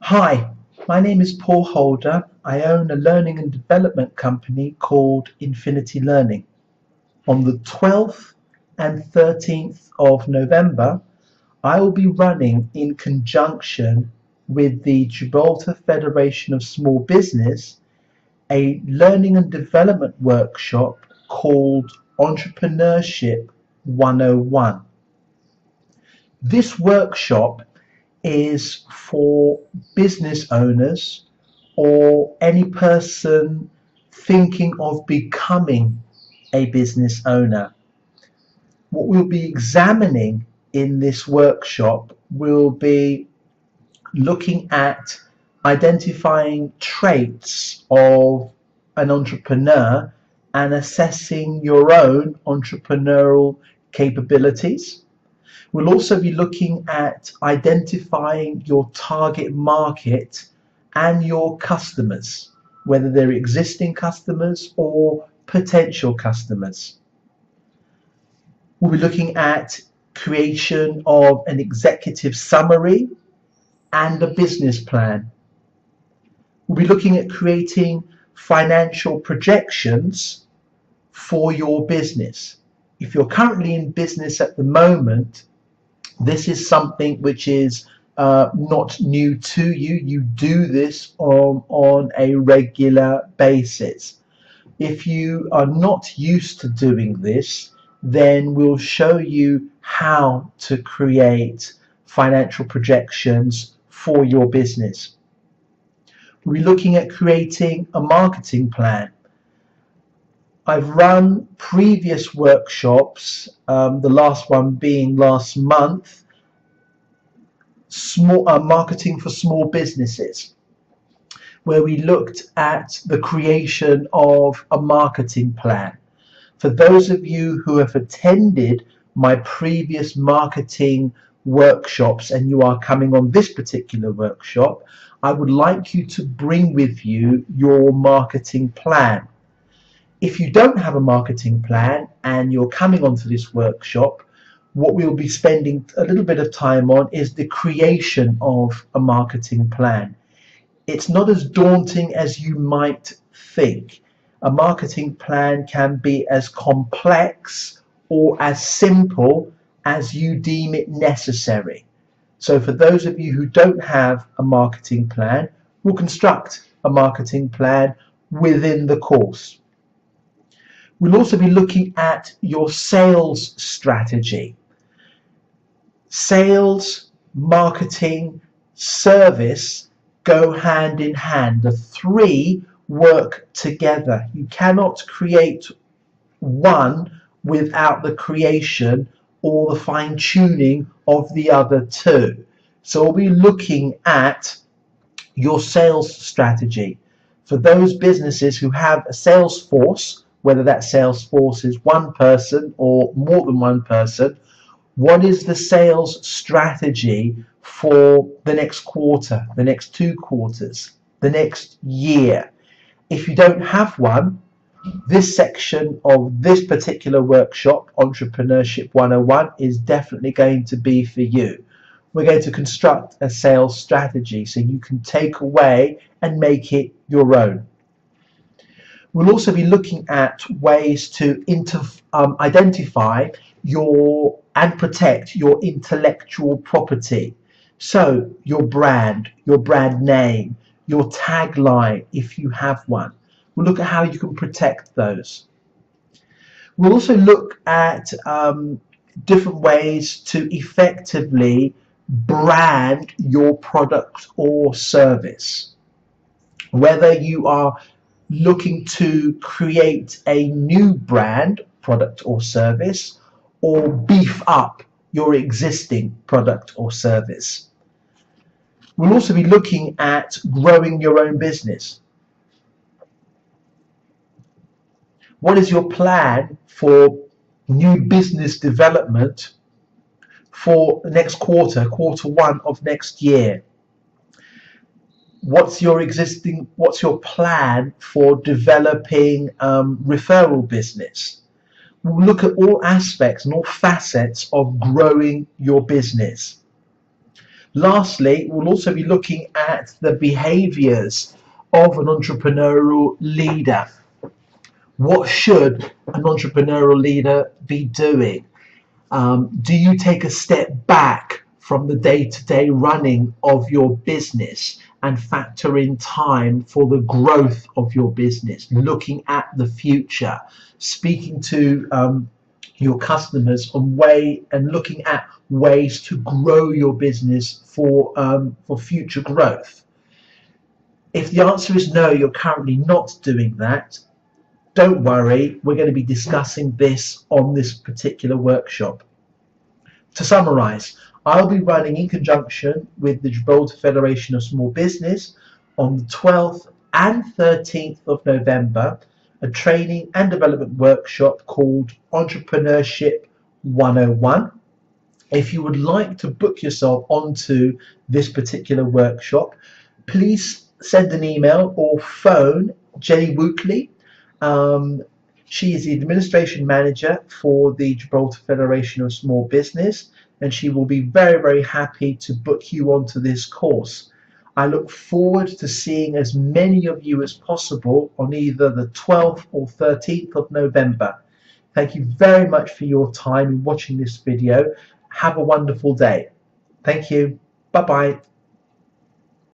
Hi, my name is Paul Holder. I own a learning and development company called Infinity Learning. On the 12th and 13th of November, I will be running in conjunction with the Gibraltar Federation of Small Business a learning and development workshop called Entrepreneurship 101. This workshop is for business owners or any person thinking of becoming a business owner. What we'll be examining in this workshop will be looking at identifying traits of an entrepreneur and assessing your own entrepreneurial capabilities. We'll also be looking at identifying your target market and your customers, whether they're existing customers or potential customers. We'll be looking at creation of an executive summary and a business plan. We'll be looking at creating financial projections for your business. If you're currently in business at the moment, this is something which is not new to you. You do this on a regular basis. If you are not used to doing this, then we'll show you how to create financial projections for your business. We'll be looking at creating a marketing plan. I've run previous workshops, the last one being last month, marketing for small businesses, where we looked at the creation of a marketing plan. For those of you who have attended my previous marketing workshops and you are coming on this particular workshop, I would like you to bring with you your marketing plan. If you don't have a marketing plan and you're coming onto this workshop, what we'll be spending a little bit of time on is the creation of a marketing plan. It's not as daunting as you might think. A marketing plan can be as complex or as simple as you deem it necessary. So for those of you who don't have a marketing plan, we'll construct a marketing plan within the course. We'll also be looking at your sales strategy. Sales, marketing, service go hand in hand. The three work together. You cannot create one without the creation or the fine-tuning of the other two. So we'll be looking at your sales strategy. For those businesses who have a sales force, whether that sales force is one person or more than one person, what is the sales strategy for the next quarter, the next 2 quarters, the next year? If you don't have one, this section of this particular workshop, Entrepreneurship 101, is definitely going to be for you. We're going to construct a sales strategy so you can take away and make it your own. We'll also be looking at ways to identify and protect your intellectual property. So your brand name, your tagline, if you have one. We'll look at how you can protect those. We'll also look at different ways to effectively brand your product or service. Whether you are looking to create a new brand, product or service, or beef up your existing product or service. We'll also be looking at growing your own business. What is your plan for new business development for the next quarter 1 of next year? What's your plan for developing referral business? We'll look at all aspects and all facets of growing your business. Lastly, we'll also be looking at the behaviors of an entrepreneurial leader. What should an entrepreneurial leader be doing? Do you take a step back from the day-to-day running of your business and factor in time for the growth of your business, looking at the future, speaking to your customers and looking at ways to grow your business for future growth? If the answer is no, you're currently not doing that, don't worry, we're going to be discussing this on this particular workshop. To summarize, I'll be running in conjunction with the Gibraltar Federation of Small Business on the 12th and 13th of November a training and development workshop called Entrepreneurship 101. If you would like to book yourself onto this particular workshop, please send an email or phone Jenny Wootley. She is the administration manager for the Gibraltar Federation of Small Business, and she will be very, very happy to book you onto this course. I look forward to seeing as many of you as possible on either the 12th or 13th of November. Thank you very much for your time in watching this video. Have a wonderful day. Thank you. Bye-bye.